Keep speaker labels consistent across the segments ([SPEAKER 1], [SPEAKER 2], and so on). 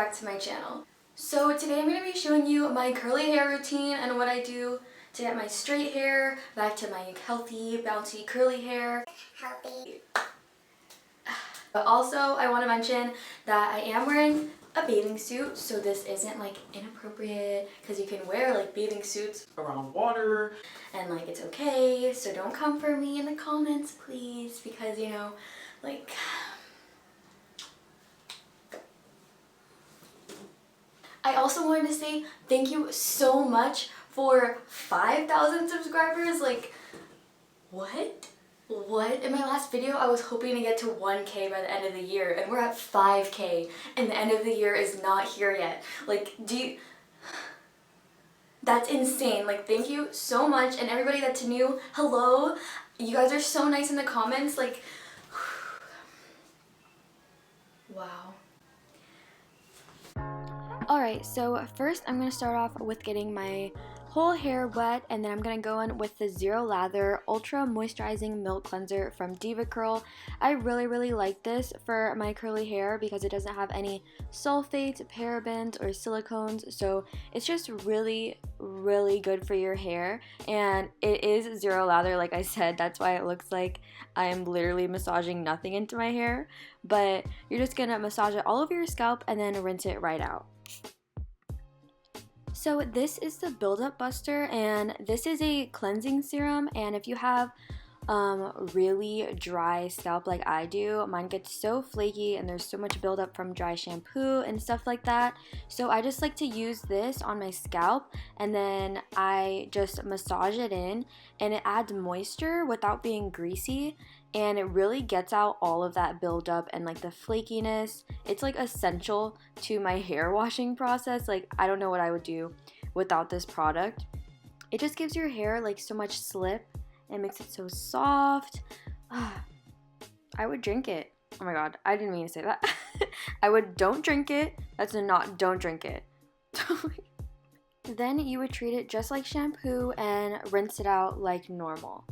[SPEAKER 1] back to my channel. So today I'm going to be showing you my curly hair routine and what I do to get my straight hair back to my healthy, bouncy, curly hair. But also I want to mention that I am wearing a bathing suit, so this isn't like inappropriate because you can wear like bathing suits around water and like it's okay, so don't come for me in the comments please, because you know, like, I also wanted to say thank you so much for 5,000 subscribers. Like, what? In my last video, I was hoping to get to 1K by the end of the year, and we're at 5K, and the end of the year is not here yet. Like, that's insane. Like, thank you so much, and everybody that's new, hello. You guys are so nice in the comments. Like, wow. Alright, so first I'm going to start off with getting my whole hair wet, and then I'm going to go in with the Zero Lather Ultra Moisturizing Milk Cleanser from Deva. I really like this for my curly hair because it doesn't have any sulfates, parabens, or silicones, so it's just really good for your hair. And it is zero lather, like I said, that's why it looks like I'm literally massaging nothing into my hair, but you're just going to massage it all over your scalp and then rinse it right out. So this is the Buildup Buster, and this is a cleansing serum, and if you have really dry scalp like I do, mine gets so flaky and there's so much buildup from dry shampoo and stuff like that. So I just like to use this on my scalp, and then I just massage it in, and it adds moisture without being greasy, and it really gets out all of that buildup and like the flakiness. It's like essential to my hair washing process. Like, I don't know what I would do without this product. It just gives your hair like so much slip. It makes it so soft. I would drink it. Oh my god, I didn't mean to say that. Don't drink it. That's a not, don't drink it. Then you would treat it just like shampoo and rinse it out like normal.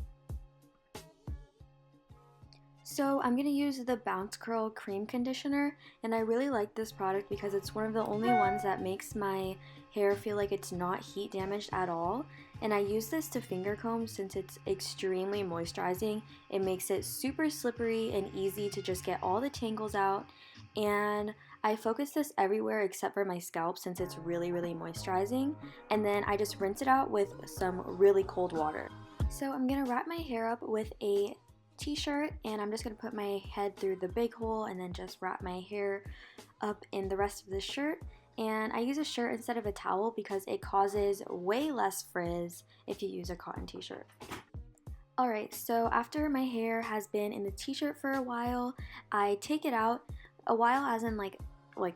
[SPEAKER 1] So I'm going to use the Bounce Curl Cream Conditioner, and I really like this product because it's one of the only ones that makes my hair feel like it's not heat damaged at all. And I use this to finger comb since it's extremely moisturizing. It makes it super slippery and easy to just get all the tangles out. And I focus this everywhere except for my scalp since it's really moisturizing. And then I just rinse it out with some really cold water. So I'm going to wrap my hair up with a t-shirt, and I'm just going to put my head through the big hole and then just wrap my hair up in the rest of the shirt. And I use a shirt instead of a towel because it causes way less frizz if you use a cotton t-shirt. Alright, so after my hair has been in the t-shirt for a while, I take it out, a while as in like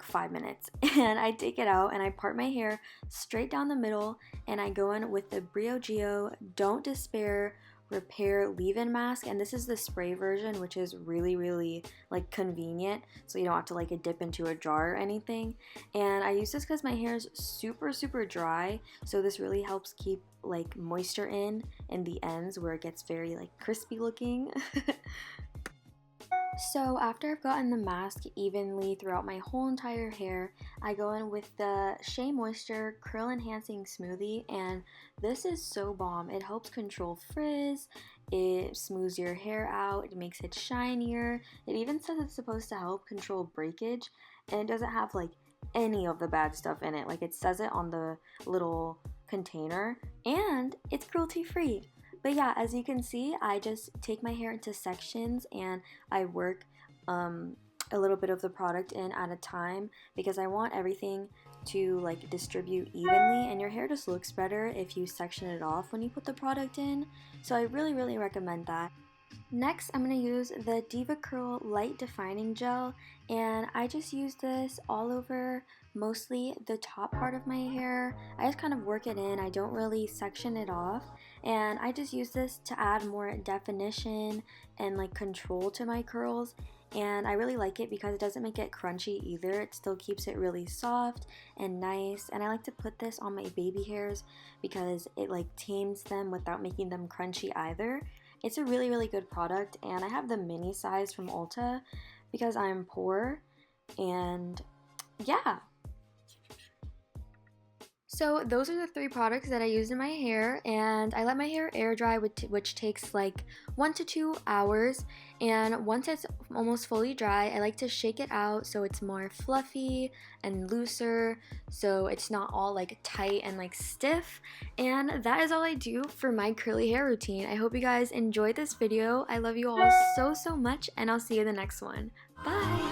[SPEAKER 1] 5 minutes, and I take it out and I part my hair straight down the middle, and I go in with the Briogeo Don't Despair Repair Leave-In Mask, and this is the spray version, which is really like convenient, so you don't have to like dip into a jar or anything. And I use this because my hair is super dry, so this really helps keep like moisture in the ends where it gets very like crispy looking. So after I've gotten the mask evenly throughout my whole entire hair, I go in with the Shea Moisture Curl Enhancing Smoothie, and this is so bomb. It helps control frizz, it smooths your hair out, it makes it shinier, it even says it's supposed to help control breakage, and it doesn't have like any of the bad stuff in it. Like, it says it on the little container, and it's cruelty free. But yeah, as you can see, I just take my hair into sections and I work a little bit of the product in at a time because I want everything to like distribute evenly, and your hair just looks better if you section it off when you put the product in. So I really recommend that. Next, I'm going to use the Deva Curl Light Defining Gel, and I just use this all over mostly the top part of my hair. I just kind of work it in, I don't really section it off, and I just use this to add more definition and like control to my curls. And I really like it because it doesn't make it crunchy either. It still keeps it really soft and nice, and I like to put this on my baby hairs because it like tames them without making them crunchy either. It's a really good product, and I have the mini size from Ulta because I'm poor, and yeah. So those are the 3 products that I used in my hair, and I let my hair air dry, which takes like 1 to 2 hours. And once it's almost fully dry, I like to shake it out so it's more fluffy and looser, so it's not all like tight and like stiff. And that is all I do for my curly hair routine. I hope you guys enjoyed this video. I love you all so much, and I'll see you in the next one. Bye!